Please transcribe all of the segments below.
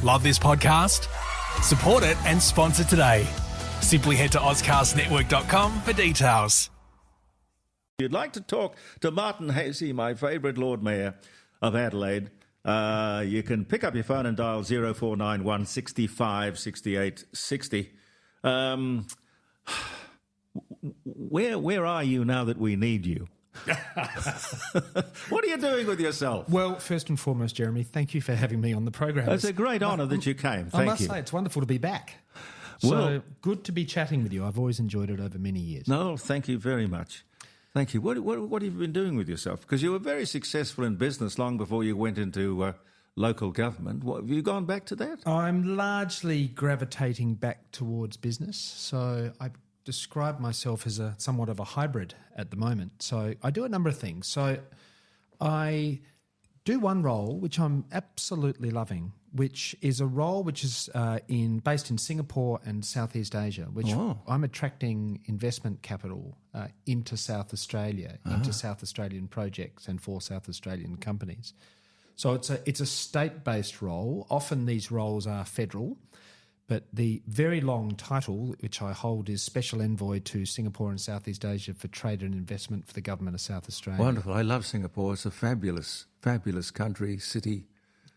Love this podcast? Support it and sponsor today. Simply head to ozcastnetwork.com for details. If you'd like to talk to Martin Haese, my favourite Lord Mayor of Adelaide, you can pick up your phone and dial 0491 65 68 60. Where are you now that we need you? What are you doing with yourself? Well, first and foremost, Jeremy, thank you for having me on the program. It's a great honour that you came. Thank you. I must say, it's wonderful to be back. So good to be chatting with you. I've always enjoyed it over many years. No, thank you very much. Thank you. What have you been doing with yourself? Because you were very successful in business long before you went into local government. Have you gone back to that? I'm largely gravitating back towards business. So I describe myself as somewhat of a hybrid at the moment. So I do a number of things. So I do one role, which I'm absolutely loving, which is a role which is based in Singapore and Southeast Asia, which I'm attracting investment capital into South Australia, into South Australian projects and for South Australian companies. So it's a state-based role. Often these roles are federal, but the very long title, which I hold, is Special Envoy to Singapore and Southeast Asia for Trade and Investment for the Government of South Australia. Wonderful. I love Singapore. It's a fabulous, fabulous country, city.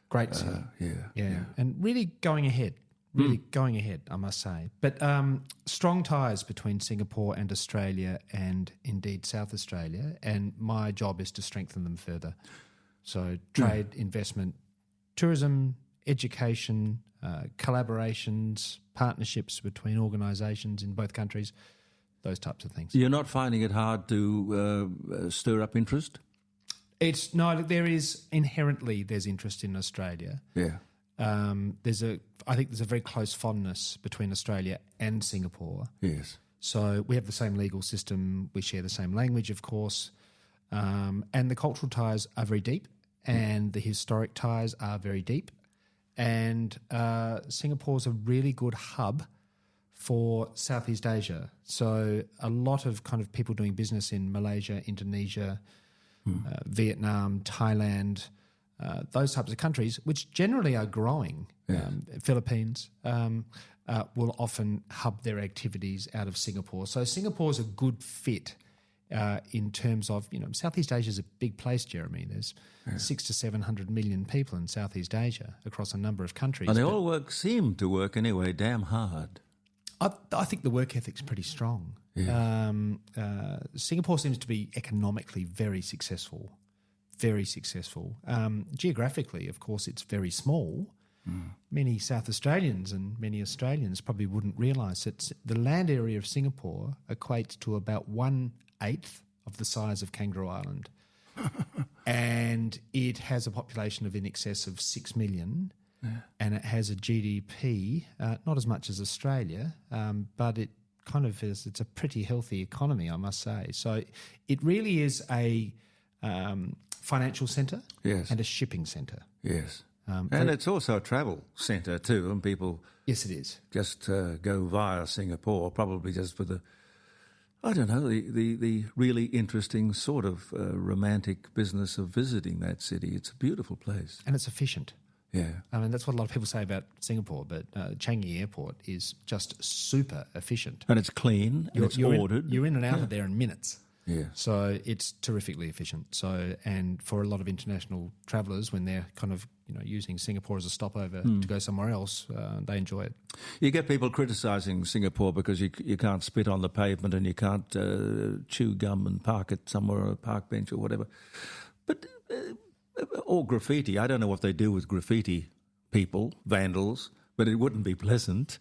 Great city. Yeah. And really going ahead, I must say. But strong ties between Singapore and Australia and indeed South Australia, and my job is to strengthen them further. So trade, investment, tourism, education, collaborations, partnerships between organisations in both countries, those types of things. You're not finding it hard to stir up interest? There's interest in Australia. Yeah. I think there's a very close fondness between Australia and Singapore. Yes. So we have the same legal system, we share the same language, of course, and the cultural ties are very deep, and the historic ties are very deep. And Singapore's a really good hub for Southeast Asia. So a lot of kind of people doing business in Malaysia, Indonesia, Vietnam, Thailand, those types of countries, which generally are growing, Philippines, will often hub their activities out of Singapore. So Singapore's a good fit in terms of, Southeast Asia is a big place, Jeremy. There's 600 to 700 million people in Southeast Asia across a number of countries. And they all seem to work anyway, damn hard. I think the work ethic's pretty strong. Yeah. Singapore seems to be economically very successful. Geographically, of course, it's very small. Many South Australians and many Australians probably wouldn't realise that the land area of Singapore equates to about 1/8 of the size of Kangaroo Island. And it has a population of in excess of 6 million. And it has a GDP, not as much as Australia, but it kind of is. It's a pretty healthy economy, I must say. So it really is a financial centre and a shipping centre. Yes. And it's also a travel centre too, and people yes, it is. Just go via Singapore, probably just for the really interesting sort of romantic business of visiting that city. It's a beautiful place. And it's efficient. Yeah. I mean, that's what a lot of people say about Singapore, but Changi Airport is just super efficient. And it's clean, and it's ordered. You're in and out of there in minutes. Yeah. So it's terrifically efficient. So, and for a lot of international travellers, when they're kind of, using Singapore as a stopover to go somewhere else, they enjoy it. You get people criticising Singapore because you can't spit on the pavement and you can't chew gum and park it somewhere on a park bench or whatever. But... or graffiti. I don't know what they do with graffiti people, vandals, but it wouldn't be pleasant.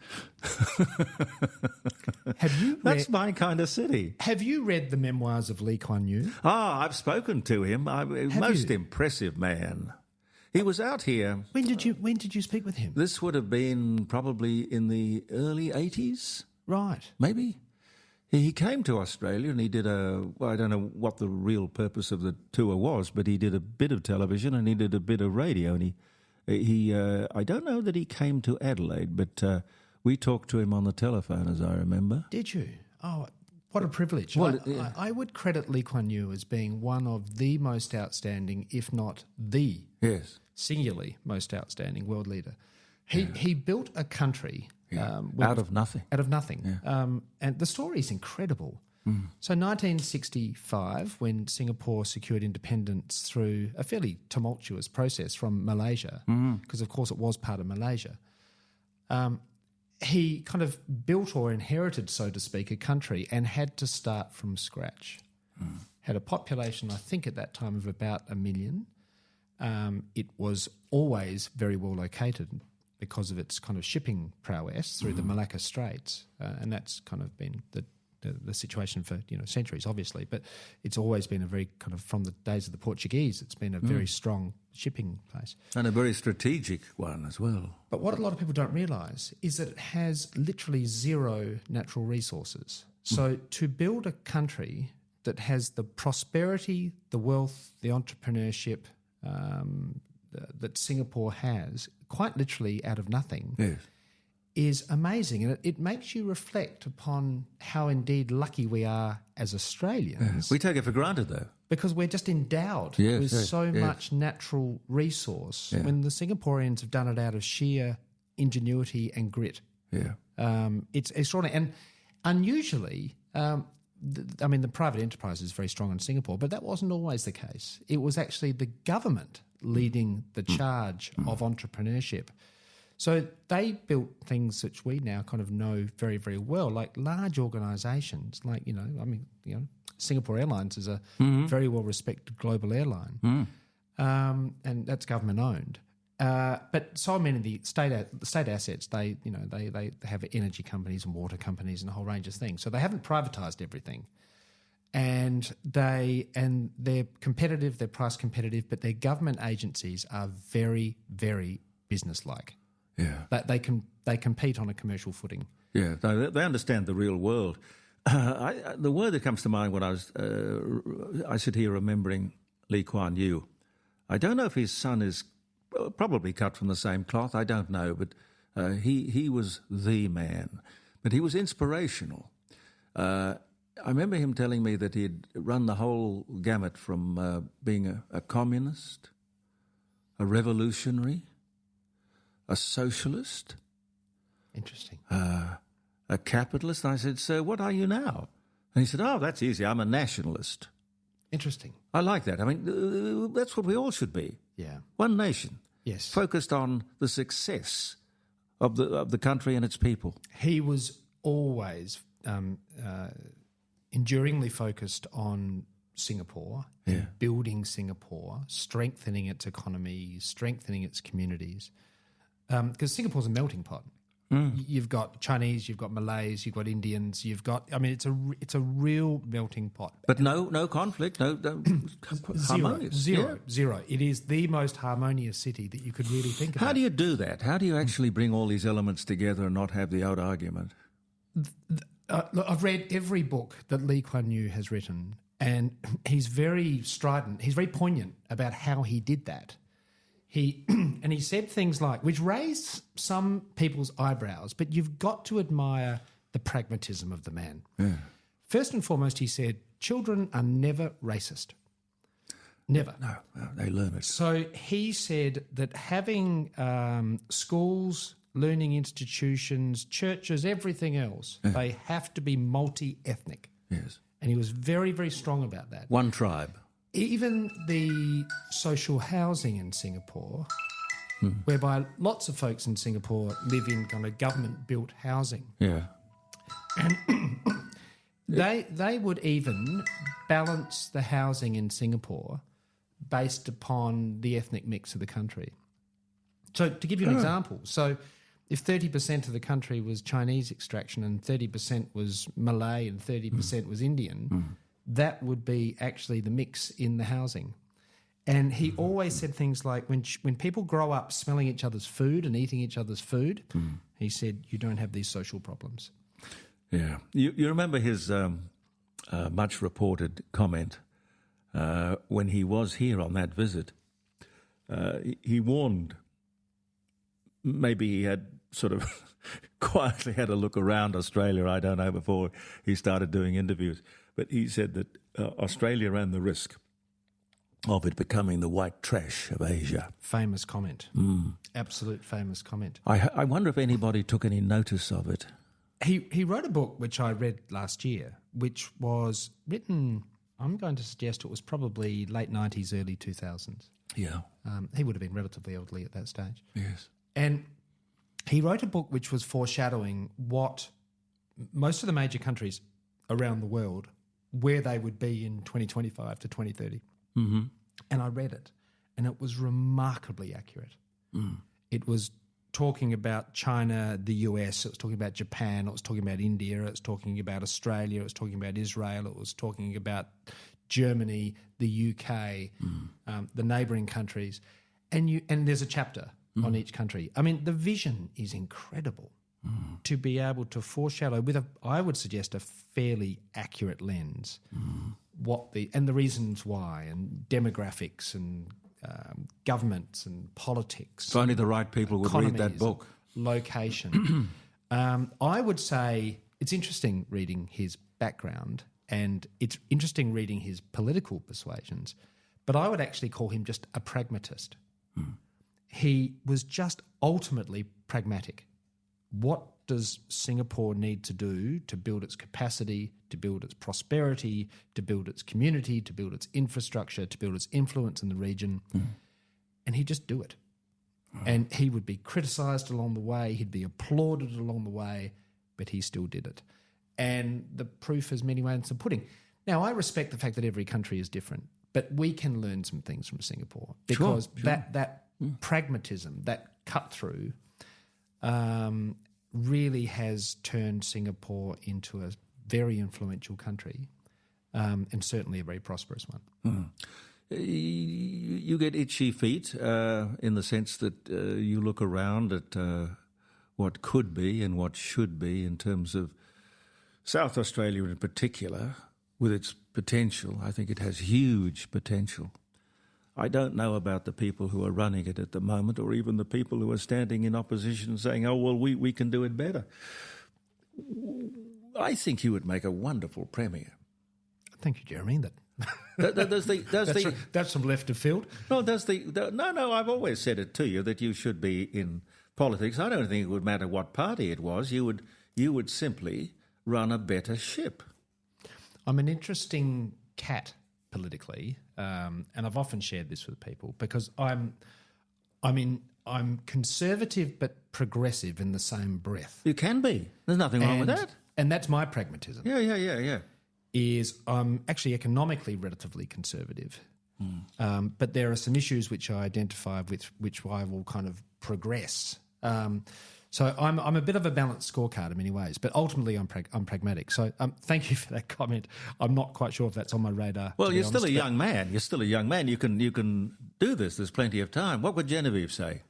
That's my kind of city. Have you read the memoirs of Lee Kuan Yew? I've spoken to him. Most impressive man. He was out here. When did you speak with him? This would have been probably in the early 80s. Right. Maybe. He came to Australia and he did I don't know what the real purpose of the tour was, but he did a bit of television and he did a bit of radio. And he I don't know that he came to Adelaide, but we talked to him on the telephone, as I remember. Did you? Oh, what a privilege. Well, I would credit Lee Kuan Yew as being one of the most outstanding, if not the singularly most outstanding world leader He built a country out of nothing. Out of nothing. Yeah. And the story is incredible. So 1965, when Singapore secured independence through a fairly tumultuous process from Malaysia, because of course it was part of Malaysia, he kind of built or inherited, so to speak, a country and had to start from scratch. Had a population, I think at that time, of about 1 million. It was always very well located because of its kind of shipping prowess through the Malacca Straits, and that's kind of been the situation for centuries, obviously. But it's always been a very kind of, from the days of the Portuguese, it's been a very strong shipping place. And a very strategic one as well. But what a lot of people don't realise is that it has literally zero natural resources. So to build a country that has the prosperity, the wealth, the entrepreneurship that Singapore has, quite literally out of nothing, is amazing. And it makes you reflect upon how indeed lucky we are as Australians. We take it for granted, though. Because we're just endowed with so much natural resource when the Singaporeans have done it out of sheer ingenuity and grit. It's extraordinary. And unusually, the private enterprise is very strong in Singapore, but that wasn't always the case. It was actually the government leading the charge of entrepreneurship. So they built things which we now kind of know very, very well, like large organisations, like, Singapore Airlines is a very well-respected global airline, and that's government-owned. But so many of the state assets, they have energy companies and water companies and a whole range of things. So they haven't privatised everything, and they're competitive, they're price competitive, but their government agencies are very, very businesslike. They compete on a commercial footing. Yeah, they understand the real world. The word that comes to mind when I sit here remembering Lee Kuan Yew. I don't know if his son is probably cut from the same cloth. I don't know, but he was the man. But he was inspirational. I remember him telling me that he'd run the whole gamut from being a communist, a revolutionary, a socialist. Interesting. A capitalist. And I said, "So what are you now?" And he said, "Oh, that's easy. I'm a nationalist." Interesting. I like that. I mean, that's what we all should be. Yeah. One nation. Yes. Focused on the success of the country and its people. He was always enduringly focused on Singapore, and building Singapore, strengthening its economy, strengthening its communities. Because Singapore's a melting pot. You've got Chinese, you've got Malays, you've got Indians, you've got. I mean, it's a real melting pot. But no conflict, no harmonious. Zero. It is the most harmonious city that you could really think of. How do you do that? How do you actually bring all these elements together and not have the old argument? Look, I've read every book that Lee Kuan Yew has written, and he's very strident. He's very poignant about how he did that. He said things like, which raised some people's eyebrows, but you've got to admire the pragmatism of the man. Yeah. First and foremost, he said, children are never racist. Never. No, they learn it. So he said that having schools, learning institutions, churches, everything else, they have to be multi-ethnic. Yes. And he was very, very strong about that. One tribe. Even the social housing in Singapore, whereby lots of folks in Singapore live in kind of government-built housing. Yeah. And they would even balance the housing in Singapore based upon the ethnic mix of the country. So to give you an example, so if 30% of the country was Chinese extraction and 30% was Malay and 30% was Indian, that would be actually the mix in the housing. And he always said things like, when people grow up smelling each other's food and eating each other's food, he said, you don't have these social problems. Yeah. You remember his much reported comment when he was here on that visit. He warned, maybe he had sort of quietly had a look around Australia, I don't know, before he started doing interviews. But he said that Australia ran the risk of it becoming the white trash of Asia. Famous comment. Absolute famous comment. I wonder if anybody took any notice of it. He wrote a book which I read last year, which was written, I'm going to suggest it was probably late 90s, early 2000s. Yeah. He would have been relatively elderly at that stage. Yes. And he wrote a book which was foreshadowing what most of the major countries around the world, where they would be in 2025 to 2030. Mm-hmm. And I read it, and it was remarkably accurate. It was talking about China, the US, it was talking about Japan, it was talking about India, it was talking about Australia, it was talking about Israel, it was talking about Germany, the UK, the neighbouring countries. And there's a chapter on each country. I mean, the vision is incredible to be able to foreshadow with I would suggest, a fairly accurate lens and the reasons why, and demographics and governments and politics. If only the right people would read that book. Location. I would say it's interesting reading his background, and it's interesting reading his political persuasions, but I would actually call him just a pragmatist. He was just ultimately pragmatic. What does Singapore need to do to build its capacity, to build its prosperity, to build its community, to build its infrastructure, to build its influence in the region? And he'd just do it. And he would be criticised along the way, he'd be applauded along the way, but he still did it. And the proof is many ways in the pudding. Now, I respect the fact that every country is different, but we can learn some things from Singapore because that pragmatism, that cut-through, really has turned Singapore into a very influential country, and certainly a very prosperous one. You get itchy feet in the sense that you look around at what could be and what should be in terms of South Australia in particular, with its potential. I think it has huge potential. I don't know about the people who are running it at the moment, or even the people who are standing in opposition saying, oh, well, we can do it better. I think you would make a wonderful premier. Thank you, Jeremy. That's from left of field. No, I've always said it to you that you should be in politics. I don't think it would matter what party it was. You would simply run a better ship. I'm an interesting cat politically, and I've often shared this with people because I'm conservative but progressive in the same breath. You can be. There's nothing wrong with that. And that's my pragmatism. Yeah. Is I'm actually economically relatively conservative. But there are some issues which I identify with which I will kind of progress. So I'm a bit of a balanced scorecard in many ways, but ultimately I'm pragmatic. So thank you for that comment. I'm not quite sure if that's on my radar. Well, you're still a young man. You're still a young man. You can do this. There's plenty of time. What would Genevieve say?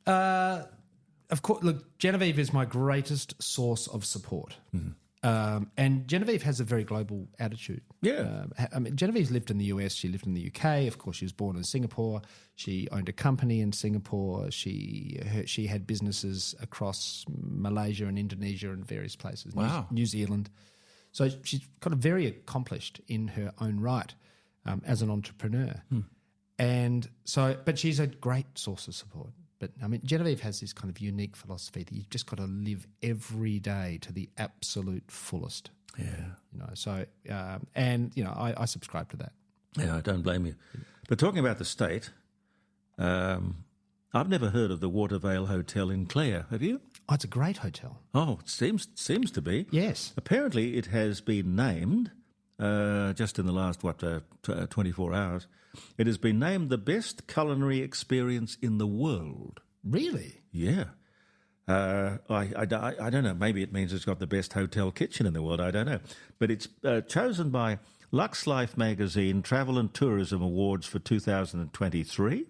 Of course, look, Genevieve is my greatest source of support. And Genevieve has a very global attitude. Yeah. Genevieve's lived in the US, she lived in the UK. Of course, she was born in Singapore. She owned a company in Singapore. She had businesses across Malaysia and Indonesia and various places. Wow. New Zealand. So she's kind of very accomplished in her own right as an entrepreneur. And so, but she's a great source of support. But Genevieve has this kind of unique philosophy that you've just got to live every day to the absolute fullest. Yeah. I subscribe to that. Yeah, I don't blame you. But talking about the state, I've never heard of the Watervale Hotel in Clare. Have you? Oh, it's a great hotel. Oh, it seems to be. Yes. Apparently, it has been named just in the last 24 hours. It has been named the best culinary experience in the world. Really? Yeah. I don't know. Maybe it means it's got the best hotel kitchen in the world. I don't know. But it's chosen by Lux Life Magazine Travel and Tourism Awards for 2023.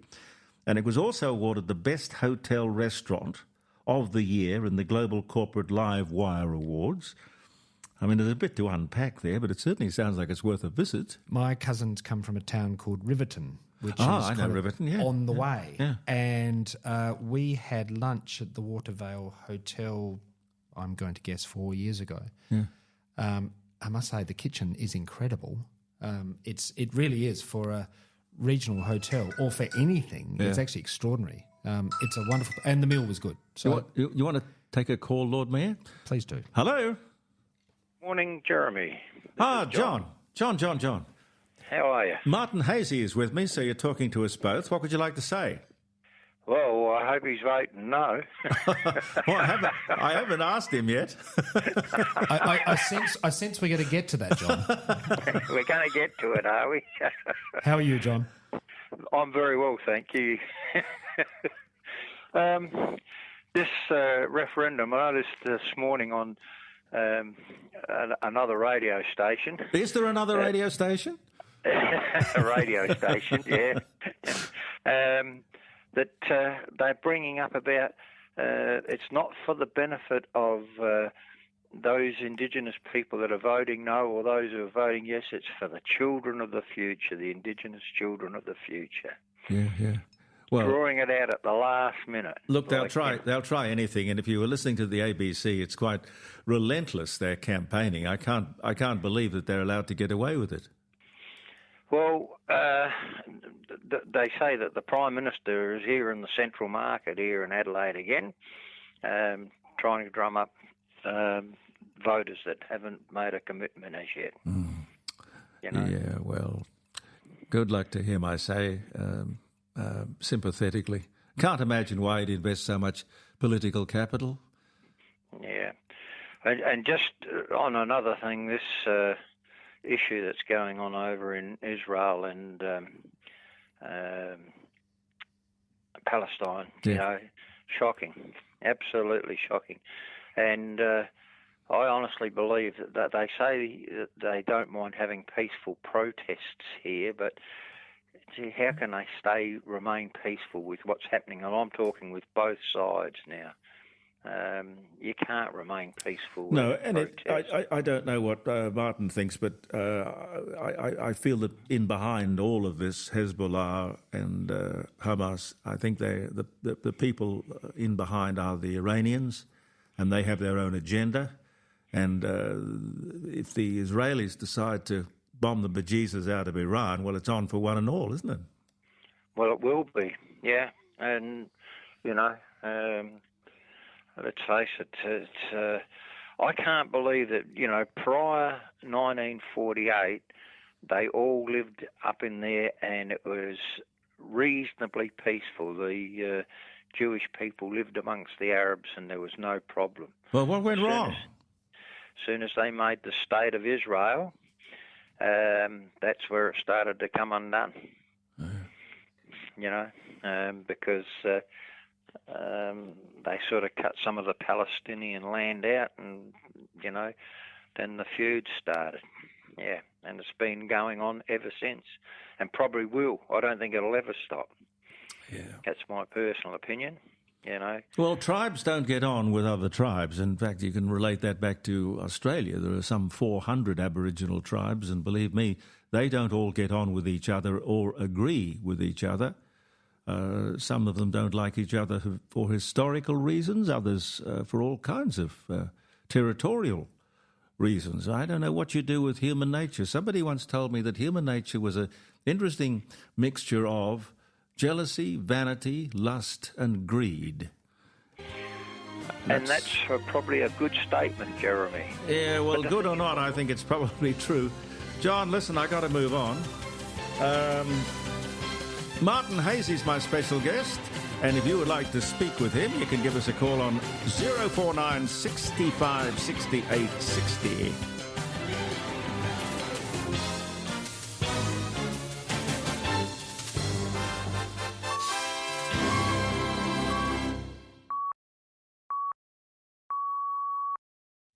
And it was also awarded the best hotel restaurant of the year in the Global Corporate Live Wire Awards. There's a bit to unpack there, but it certainly sounds like it's worth a visit. My cousins come from a town called Riverton, which is I know Riverton, yeah. on the way. Yeah. And we had lunch at the Watervale Hotel, I'm going to guess 4 years ago. Yeah. I must say the kitchen is incredible. It really is for a regional hotel or for anything, it's actually extraordinary. It's a wonderful... And the meal was good. So You want to take a call, Lord Mayor? please do. Hello? Morning, Jeremy. John. John. How are you? Martin Haese is with me, so you're talking to us both. What would you like to say? Well, I hope he's voting no. Well, I haven't asked him yet. I sense we're going to get to that, John. We're going to get to it, are we? How are you, John? I'm very well, thank you. This referendum, I noticed this morning on another radio station. Is there another radio station? A radio station, yeah. That they're bringing up about it's not for the benefit of those Indigenous people that are voting no or those who are voting yes. It's for the children of the future, the Indigenous children of the future. Yeah. Well, drawing it out at the last minute. Look, they'll try anything, and if you were listening to the ABC, it's quite relentless, their campaigning. I can't believe that they're allowed to get away with it. Well, they say that the Prime Minister is here in the Central Market here in Adelaide again, trying to drum up voters that haven't made a commitment as yet. You know? Yeah, well, good luck to him, I say, sympathetically. Can't imagine why he'd invest so much political capital. Yeah. And just on another thing, this issue that's going on over in Israel and Palestine, you know, shocking, absolutely shocking. And I honestly believe that they say that they don't mind having peaceful protests here, but gee, how can they remain peaceful with what's happening? And I'm talking with both sides now. You can't remain peaceful. No, and I don't know what Martin thinks, but I feel that in behind all of this, Hezbollah and Hamas, I think the people in behind are the Iranians, and they have their own agenda. And if the Israelis decide to bomb the bejesus out of Iran, well, it's on for one and all, isn't it? Well, it will be, yeah. And, you know... let's face it, I can't believe that, you know, prior 1948, they all lived up in there and it was reasonably peaceful. The Jewish people lived amongst the Arabs and there was no problem. Well, what went wrong? As soon as they made the State of Israel, that's where it started to come undone. You know, because... they sort of cut some of the Palestinian land out and, you know, then the feud started. Yeah, and it's been going on ever since and probably will. I don't think it'll ever stop. Yeah. That's my personal opinion, you know. Well, tribes don't get on with other tribes. In fact, you can relate that back to Australia. There are some 400 Aboriginal tribes, and believe me, they don't all get on with each other or agree with each other. Some of them don't like each other for historical reasons, others for all kinds of territorial reasons. I don't know what you do with human nature. Somebody once told me that human nature was an interesting mixture of jealousy, vanity, lust and greed. And that's probably a good statement, Jeremy. Yeah, well, good or not, I think it's probably true. John, listen, I got to move on. Martin Haese is my special guest, and if you would like to speak with him, you can give us a call on 049 65 68 60.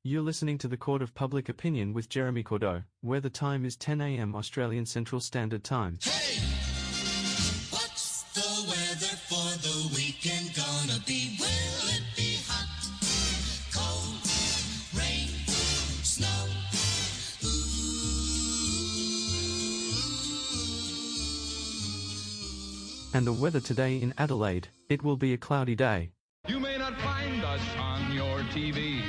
You're listening to the Court of Public Opinion with Jeremy Cordeaux, where the time is 10 a.m. Australian Central Standard Time. Hey! What's the weather for the weekend gonna be? Will it be hot, cold, rain, snow? And the weather today in Adelaide, it will be a cloudy day. You may not find us on your TV,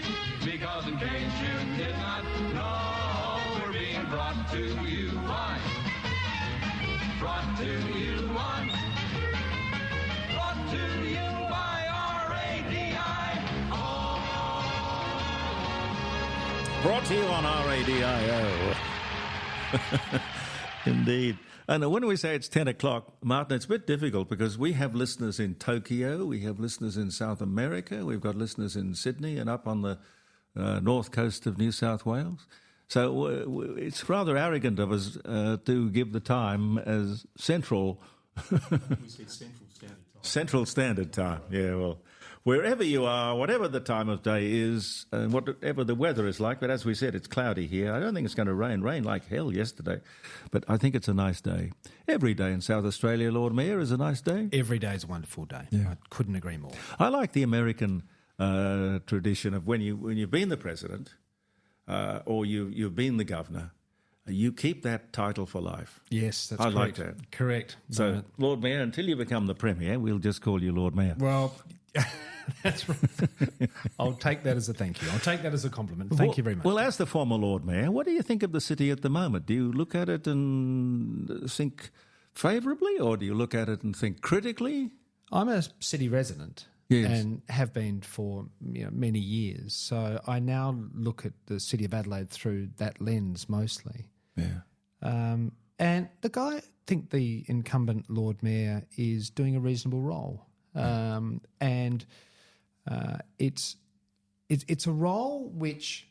because in case you did not know, we're being brought to you by Brought to you by RADI. Brought to you on RADIO. Indeed. And when we say it's 10 o'clock, Martin, it's a bit difficult because we have listeners in Tokyo, we have listeners in South America, we've got listeners in Sydney and up on the north coast of New South Wales. So it's rather arrogant of us to give the time as central. We said Central Standard Time. Central Standard Time, yeah, well, wherever you are, whatever the time of day is, and whatever the weather is like, but as we said, it's cloudy here. I don't think it's going to rain like hell yesterday, but I think it's a nice day. Every day in South Australia, Lord Mayor, is a nice day. Every day is a wonderful day. Yeah. I couldn't agree more. I like the American tradition of when you've been the president or you've been the governor, you keep that title for life. Yes, that's I correct. like that. Correct. So, No, Lord Mayor, until you become the Premier, we'll just call you Lord Mayor. well, that's right. I'll take that as a thank you. I'll take that as a compliment. Thank you very much. Well, as the former Lord Mayor, what do you think of the city at the moment? Do you look at it and think favourably, or do you look at it and think critically? I'm a city resident. Yes. And have been for many years. So I now look at the city of Adelaide through that lens mostly. Yeah. And I think the incumbent Lord Mayor is doing a reasonable role. And it's a role which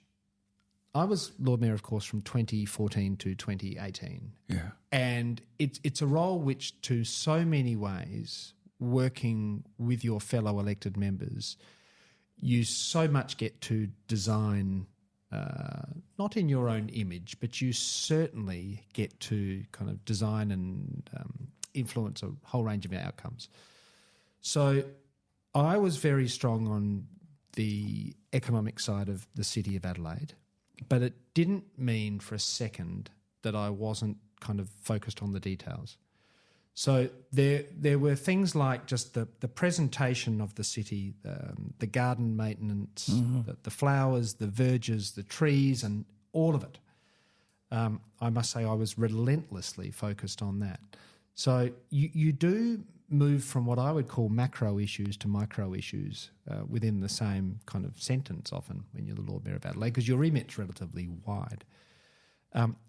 I was Lord Mayor, of course, from 2014 to 2018. Yeah. And it's a role which, to so many ways, working with your fellow elected members, you so much get to design, not in your own image, but you certainly get to kind of design and influence a whole range of outcomes. So I was very strong on the economic side of the city of Adelaide, but it didn't mean for a second that I wasn't kind of focused on the details. So there were things like just the presentation of the city, the garden maintenance, the flowers, the verges, the trees, and all of it. I must say I was relentlessly focused on that. So you do move from what I would call macro issues to micro issues within the same kind of sentence often when you're the Lord Mayor of Adelaide, because your remit's relatively wide.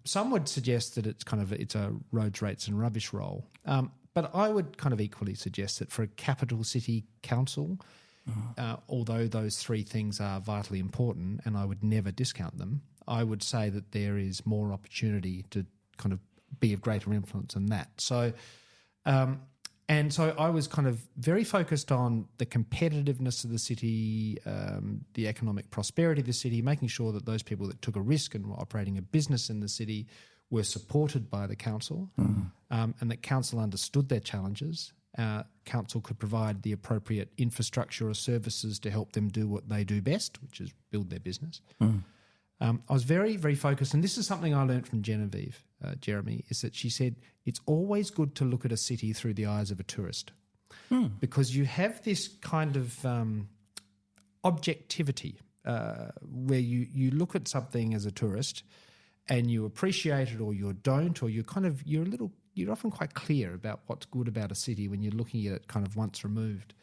Some would suggest that it's a roads, rates and rubbish role. But I would kind of equally suggest that for a capital city council, although those three things are vitally important and I would never discount them, I would say that there is more opportunity to kind of be of greater influence than that. So, and so I was kind of very focused on the competitiveness of the city, the economic prosperity of the city, making sure that those people that took a risk and were operating a business in the city were supported by the council, and that council understood their challenges. Council could provide the appropriate infrastructure or services to help them do what they do best, which is build their business. I was very, very focused, and this is something I learned from Genevieve, Jeremy, is that she said it's always good to look at a city through the eyes of a tourist because you have this kind of objectivity where you look at something as a tourist and you appreciate it or you don't, or you're often quite clear about what's good about a city when you're looking at it kind of once removed.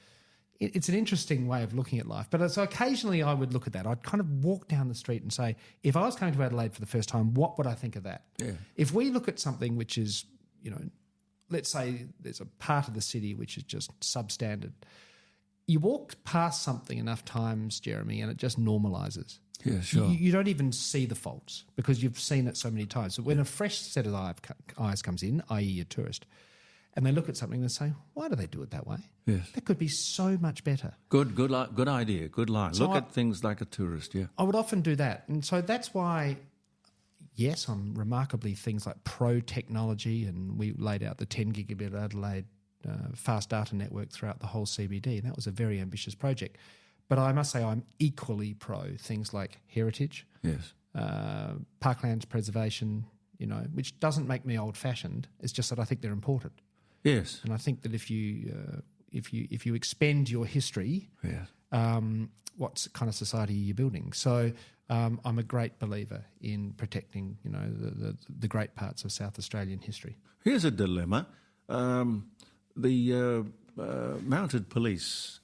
It's an interesting way of looking at life. But so occasionally I would look at that. I'd kind of walk down the street and say, if I was coming to Adelaide for the first time, what would I think of that? Yeah. If we look at something which is, let's say there's a part of the city which is just substandard, you walk past something enough times, Jeremy, and it just normalises. Yeah, sure. You don't even see the faults because you've seen it so many times. So when a fresh set of eyes comes in, i.e. a tourist, and they look at something and say, why do they do it that way? Yes. That could be so much better. Good idea, good line. So Look at things like a tourist, yeah. I would often do that. And so that's why, yes, I'm remarkably things like pro-technology, and we laid out the 10 gigabit Adelaide fast data network throughout the whole CBD, and that was a very ambitious project. But I must say I'm equally pro things like heritage, Yes. parklands preservation, which doesn't make me old-fashioned. It's just that I think they're important. Yes. And I think that if you expend your history Yes. what kind of society are you building? So I'm a great believer in protecting, the great parts of South Australian history. Here's a dilemma. The mounted police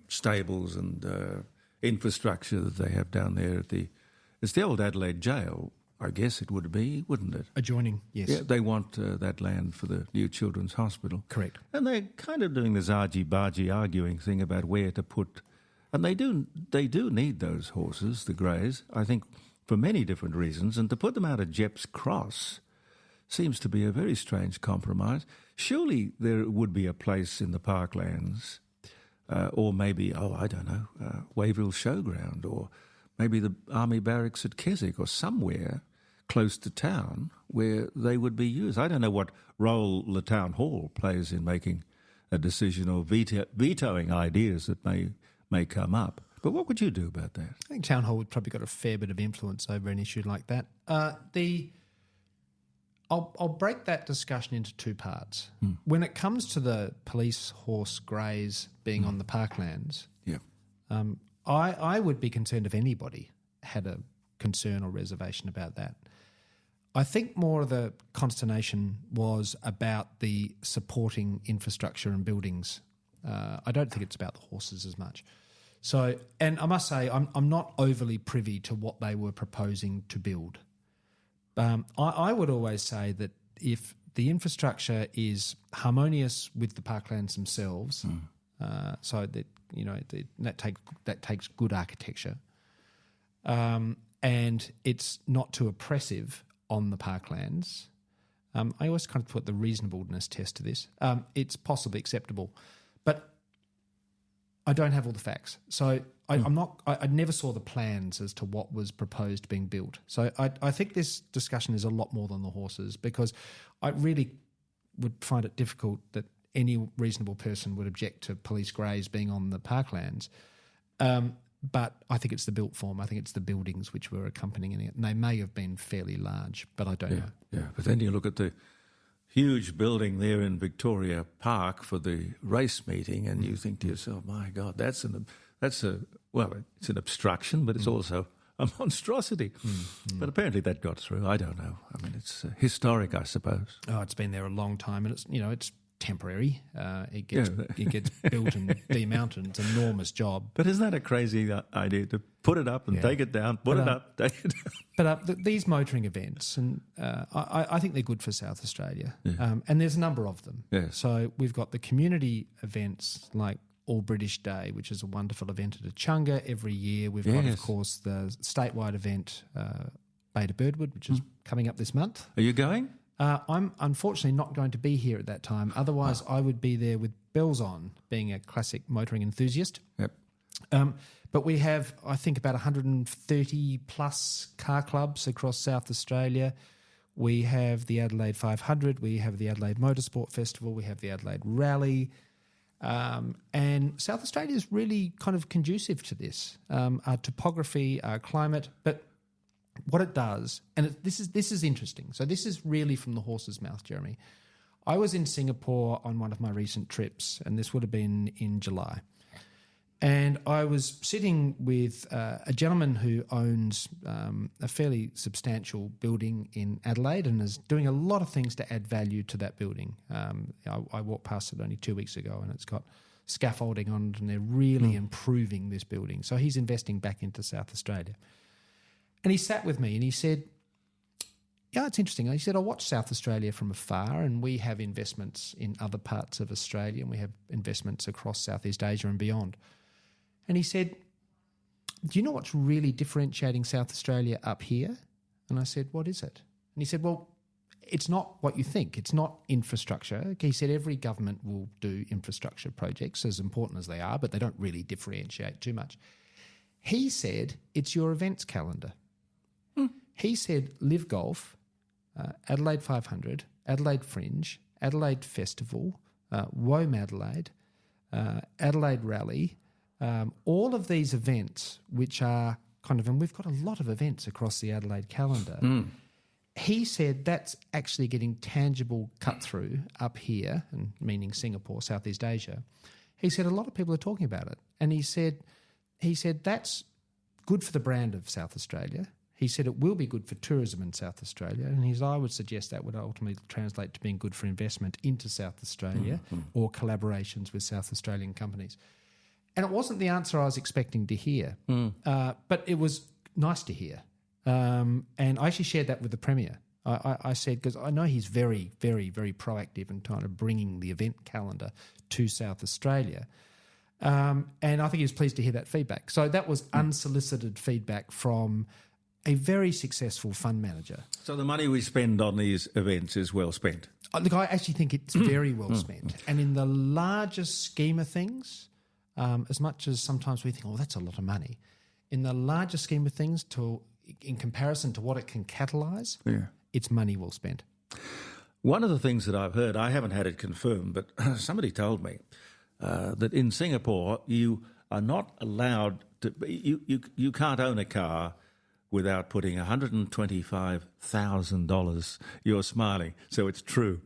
stables and infrastructure that they have down there it's the old Adelaide jail, I guess it would be, wouldn't it? Adjoining, yes. Yeah, they want that land for the new children's hospital. Correct. And they're kind of doing this argy-bargy arguing thing about where to put... And they do need those horses, the greys, I think, for many different reasons. And to put them out at Jepp's Cross seems to be a very strange compromise. Surely there would be a place in the parklands, or maybe, Wayville Showground, or maybe the Army Barracks at Keswick, or somewhere close to town where they would be used. I don't know what role the town hall plays in making a decision or vetoing ideas that may come up. But what would you do about that? I think town hall would probably got a fair bit of influence over an issue like that. I'll break that discussion into two parts. When it comes to the police horse greys being on the parklands, I would be concerned if anybody had a concern or reservation about that. I think more of the consternation was about the supporting infrastructure and buildings. I don't think it's about the horses as much. So, and I must say, I'm not overly privy to what they were proposing to build. I would always say that if the infrastructure is harmonious with the parklands themselves, so that that takes good architecture, and it's not too oppressive on the parklands. I always kind of put the reasonableness test to this. It's possibly acceptable, but I don't have all the facts. So I never saw the plans as to what was proposed being built. So I think this discussion is a lot more than the horses, because I really would find it difficult that any reasonable person would object to police greys being on the parklands. But I think it's the built form. I think it's the buildings which were accompanying it. And they may have been fairly large, but I don't know. Yeah, but then you look at the huge building there in Victoria Park for the race meeting, and you think to yourself, my God, it's an obstruction, but it's also a monstrosity. But apparently that got through. I don't know. I mean, it's historic, I suppose. Oh, it's been there a long time, and it's temporary. It gets built and demounted. It's an enormous job. But isn't that a crazy idea, to put it up and take it down, put it up, take it down? But these motoring events, and I think they're good for South Australia. And there's a number of them. Yes. So we've got the community events like All British Day, which is a wonderful event at Echunga every year. We've got, of course, the statewide event, Bay to Birdwood, which is coming up this month. Are you going? I'm unfortunately not going to be here at that time. Otherwise, I would be there with bells on, being a classic motoring enthusiast. Yep. But we have, I think, about 130 plus car clubs across South Australia. We have the Adelaide 500. We have the Adelaide Motorsport Festival. We have the Adelaide Rally. And South Australia is really kind of conducive to this. Our topography, our climate, but what it does, and this is interesting. So this is really from the horse's mouth, Jeremy. I was in Singapore on one of my recent trips, and this would have been in July. And I was sitting with a gentleman who owns a fairly substantial building in Adelaide and is doing a lot of things to add value to that building. I walked past it only 2 weeks ago, and it's got scaffolding on it, and they're really improving this building. So he's investing back into South Australia. And he sat with me and he said, yeah, it's interesting. He said, I watch South Australia from afar, and we have investments in other parts of Australia, and we have investments across Southeast Asia and beyond. And he said, do you know what's really differentiating South Australia up here? And I said, what is it? And he said, well, it's not what you think. It's not infrastructure. He said every government will do infrastructure projects, as important as they are, but they don't really differentiate too much. He said, it's your events calendar. He said Live Golf, Adelaide 500, Adelaide Fringe, Adelaide Festival, Wome Adelaide, Adelaide Rally, all of these events which are kind of, and we've got a lot of events across the Adelaide calendar. He said that's actually getting tangible cut through up here, and meaning Singapore, Southeast Asia. He said a lot of people are talking about it. And he said that's good for the brand of South Australia. He said it will be good for tourism in South Australia, and I would suggest that would ultimately translate to being good for investment into South Australia or collaborations with South Australian companies. And it wasn't the answer I was expecting to hear, but it was nice to hear. And I actually shared that with the Premier. I said, because I know he's very, very, very proactive in kind of bringing the event calendar to South Australia. And I think he was pleased to hear that feedback. So that was unsolicited feedback from a very successful fund manager. So the money we spend on these events is well spent? Look, I actually think it's very well spent. And in the largest scheme of things, as much as sometimes we think, oh, that's a lot of money, in the larger scheme of things, in comparison to what it can catalyse, it's money well spent. One of the things that I've heard, I haven't had it confirmed, but somebody told me that in Singapore you are not allowed to, you can't own a car without putting $125,000. You're smiling, so it's true.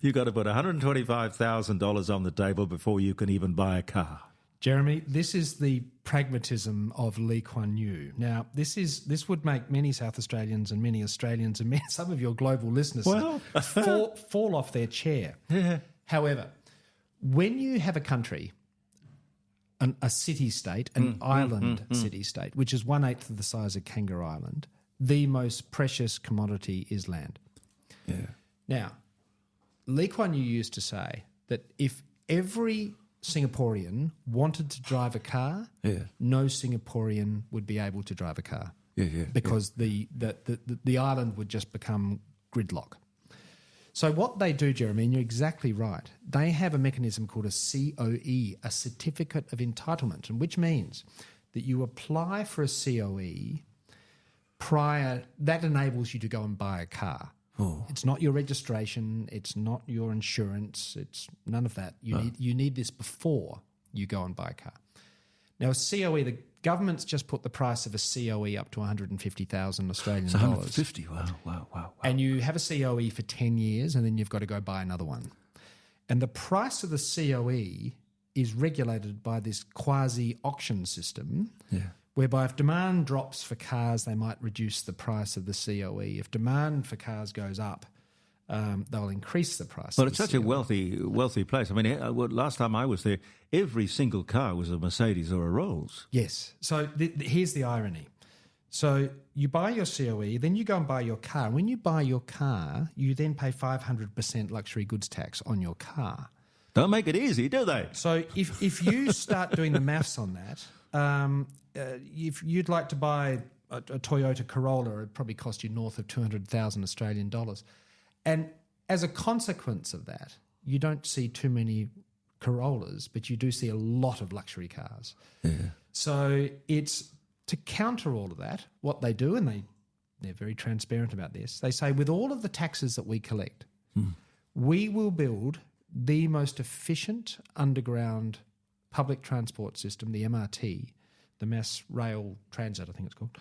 You've got to put $125,000 on the table before you can even buy a car. Jeremy, this is the pragmatism of Lee Kuan Yew. Now, this would make many South Australians and many Australians and some of your global listeners fall off their chair. Yeah. However, when you have a country, a city-state, an island city-state, which is 1/8 of the size of Kangaroo Island, the most precious commodity is land. Yeah. Now, Lee Kuan Yew used to say that if every Singaporean wanted to drive a car, no Singaporean would be able to drive a car because the island would just become gridlock. So what they do, Jeremy, and you're exactly right, they have a mechanism called a COE, a Certificate of Entitlement, and which means that you apply for a COE prior, that enables you to go and buy a car. Oh. It's not your registration, it's not your insurance, it's none of that. You need this before you go and buy a car. Now, a COE, the government's just put the price of a COE up to 150,000 Australian dollars. 150, wow. And you have a COE for 10 years and then you've got to go buy another one. And the price of the COE is regulated by this quasi-auction system whereby if demand drops for cars, they might reduce the price of the COE. If demand for cars goes up, they'll increase the price. Well, it's such a wealthy place. I mean, last time I was there, every single car was a Mercedes or a Rolls. Yes. So here's the irony. So you buy your COE, then you go and buy your car. When you buy your car, you then pay 500% luxury goods tax on your car. Don't make it easy, do they? So if you start doing the maths on that, if you'd like to buy a Toyota Corolla, it'd probably cost you north of 200,000 Australian dollars. And as a consequence of that, you don't see too many Corollas, but you do see a lot of luxury cars. Yeah. So it's to counter all of that, what they do, and they're very transparent about this, they say with all of the taxes that we collect, we will build the most efficient underground public transport system, the MRT, the Mass Rail Transit, I think it's called.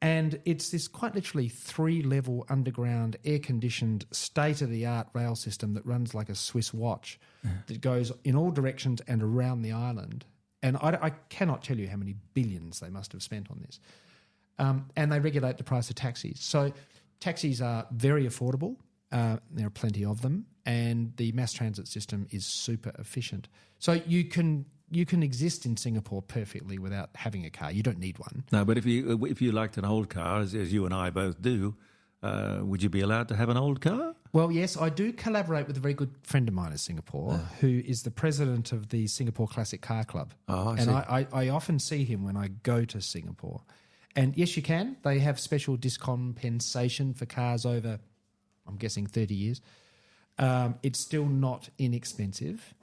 And it's this quite literally 3-level underground, air-conditioned, state-of-the-art rail system that runs like a Swiss watch that goes in all directions and around the island. And I cannot tell you how many billions they must have spent on this. And they regulate the price of taxis. So taxis are very affordable. There are plenty of them. And the mass transit system is super efficient. So you can exist in Singapore perfectly without having a car. You don't need one. No, but if you liked an old car, as you and I both do, would you be allowed to have an old car? Well, yes, I do collaborate with a very good friend of mine in Singapore who is the president of the Singapore Classic Car Club. Oh, I and see. I often see him when I go to Singapore. And yes, you can. They have special discompensation for cars over, I'm guessing, 30 years. It's still not inexpensive.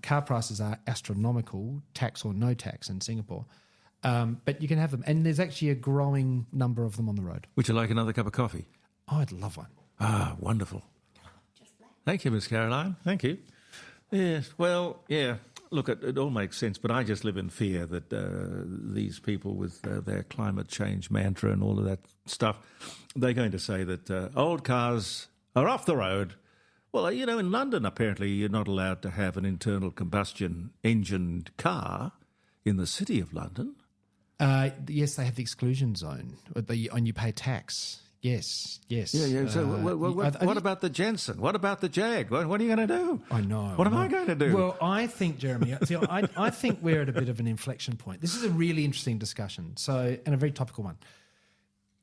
Car prices are astronomical, tax or no tax in Singapore. But you can have them. And there's actually a growing number of them on the road. Would you like another cup of coffee? Oh, I'd love one. Ah, wonderful. Thank you, Miss Caroline. Thank you. Yes, well, yeah, look, it all makes sense, but I just live in fear that these people with their climate change mantra and all of that stuff, they're going to say that old cars are off the road. Well, in London, apparently you're not allowed to have an internal combustion engined car in the city of London. Yes, they have the exclusion zone, and you pay tax. Yes. Yeah. So what about the Jensen? What about the Jag? What are you going to do? I know. What am I going to do? Well, I think, Jeremy, I think we're at a bit of an inflection point. This is a really interesting discussion, and a very topical one.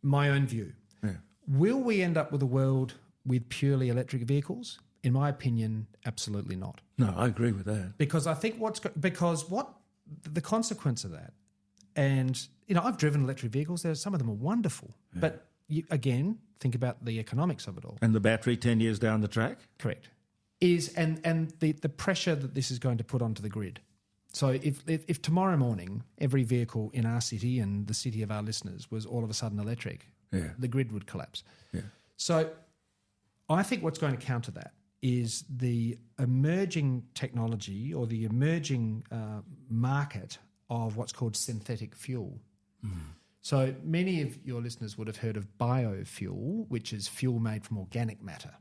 My own view. Yeah. Will we end up with a world with purely electric vehicles? In my opinion, absolutely not. No, I agree with that. Because I think the consequence of that, and I've driven electric vehicles. Some of them are wonderful, but you, again, think about the economics of it all. And the battery 10 years down the track? Correct. And the pressure that this is going to put onto the grid. So if tomorrow morning every vehicle in our city and the city of our listeners was all of a sudden electric, the grid would collapse. Yeah. So I think what's going to counter that is the emerging technology or the emerging market of what's called synthetic fuel. Mm. So many of your listeners would have heard of biofuel, which is fuel made from organic matter.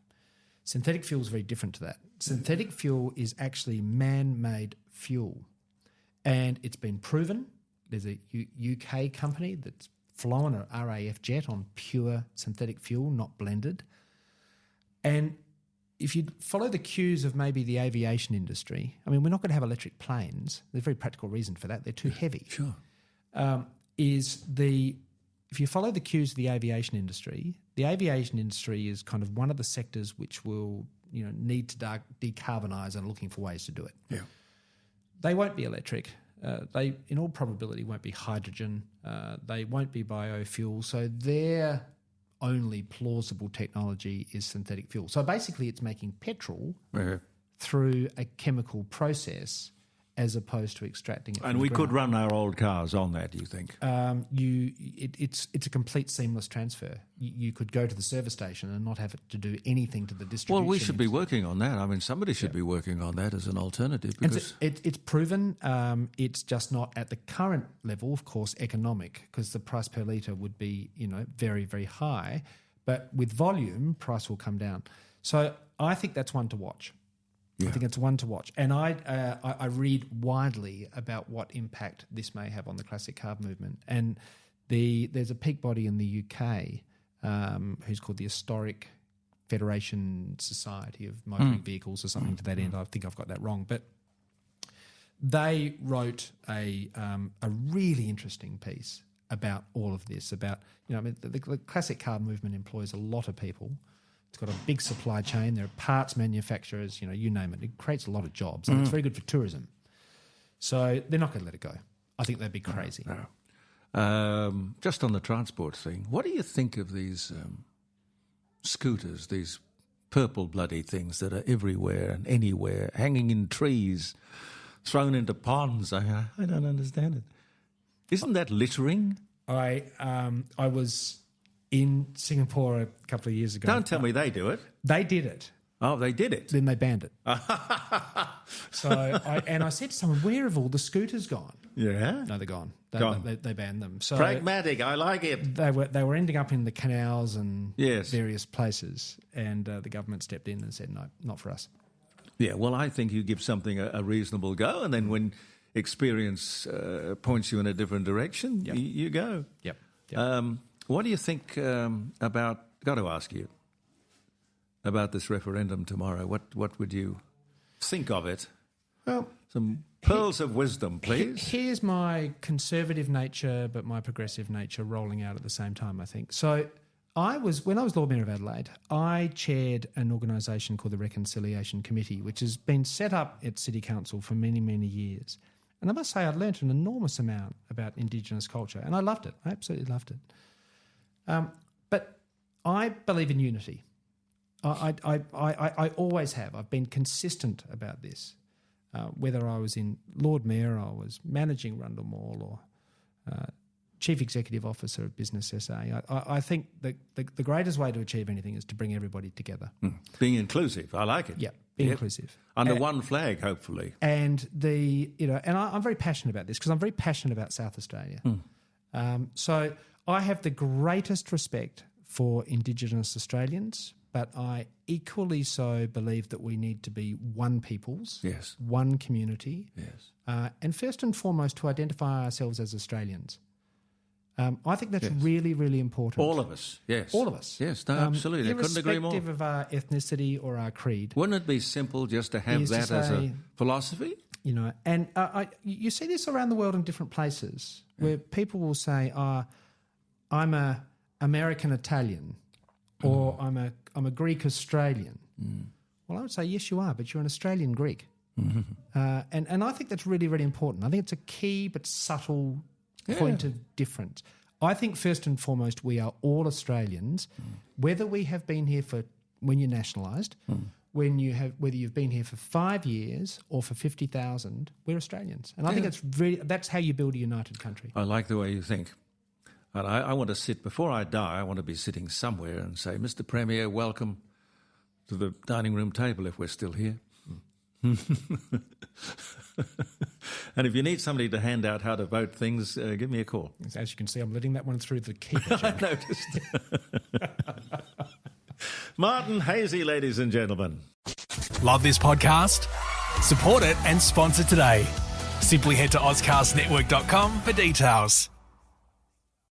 Synthetic fuel is very different to that. Synthetic fuel is actually man-made fuel, and it's been proven. There's a UK company that's flown an RAF jet on pure synthetic fuel, not blended. And if you follow the cues of maybe the aviation industry, I mean, we're not going to have electric planes. There's a very practical reason for that. They're too heavy. Sure. If you follow the cues of the aviation industry is kind of one of the sectors which will need to decarbonise and are looking for ways to do it. Yeah. They won't be electric. They, in all probability, won't be hydrogen. They won't be biofuel. So their only plausible technology is synthetic fuel. So basically it's making petrol through a chemical process as opposed to extracting it. And we could run our old cars on that, you think? It's a complete seamless transfer. You could go to the service station and not have it to do anything to the distribution. Well, we should be working on that. I mean, somebody should be working on that as an alternative. Because it's proven. It's just not at the current level, of course, economic, because the price per litre would be, very, very high. But with volume, price will come down. So I think that's one to watch. Yeah. I think it's one to watch. And I read widely about what impact this may have on the classic car movement. And there's a peak body in the UK who's called the Historic Federation Society of Motoring Vehicles or something to that end. I think I've got that wrong. But they wrote a really interesting piece about all of this, about, the classic car movement employs a lot of people. It's got a big supply chain. There are parts manufacturers, you name it. It creates a lot of jobs, and it's very good for tourism. So they're not going to let it go. I think they'd be crazy. No. Just on the transport thing, what do you think of these scooters, these purple bloody things that are everywhere and anywhere, hanging in trees, thrown into ponds? I don't understand it. Isn't that littering? I was in Singapore a couple of years ago. Don't tell me they do it. They did it. Oh, they did it. Then they banned it. So I said to someone, where have all the scooters gone? Yeah. No, they're gone. They banned them. So pragmatic, I like it. They were ending up in the canals and yes. various places, and the government stepped in and said, no, not for us. Yeah, well, I think you give something a reasonable go, and then when experience points you in a different direction, you go. Yep. What do you think about, got to ask you, about this referendum tomorrow? What would you think of it? Well, some pearls of wisdom, please. Here's my conservative nature, but my progressive nature rolling out at the same time, I think. So when I was Lord Mayor of Adelaide, I chaired an organisation called the Reconciliation Committee, which has been set up at City Council for many, many years. And I must say I learnt an enormous amount about Indigenous culture, and I loved it. I absolutely loved it. But I believe in unity. I always have. I've been consistent about this. Whether I was in Lord Mayor, I was managing Rundle Mall, or Chief Executive Officer of Business SA. I think the greatest way to achieve anything is to bring everybody together. Being inclusive, I like it. Yeah, being inclusive. Under one flag, hopefully. And I'm very passionate about this because I'm very passionate about South Australia. So I have the greatest respect for Indigenous Australians, but I equally so believe that we need to be one peoples, Yes. one community, Yes. and first and foremost to identify ourselves as Australians. I think that's Yes. really, really important. All of us, yes. All of us. Yes, no, absolutely. I couldn't agree more. Irrespective of our ethnicity or our creed. Wouldn't it be simple just to have Is to that as a say- philosophy? You know, and you see this around the world in different places where people will say, I'm a American Italian or I'm a Greek Australian. Well, I would say, yes, you are, but you're an Australian Greek. And I think that's really, really important. I think it's a key but subtle point of difference. I think first and foremost we are all Australians, whether we have been here when you're nationalised, whether you've been here for 5 years or for 50,000, we're Australians. And I think that's how you build a united country. I like the way you think. And I want to sit, before I die, I want to be sitting somewhere and say, Mr. Premier, welcome to the dining room table if we're still here. And if you need somebody to hand out how to vote things, give me a call. As you can see, I'm letting that one through the keeper. I noticed. Martin Haese, ladies and gentlemen. Love this podcast? Support it and sponsor today. Simply head to AuscastNetwork.com for details.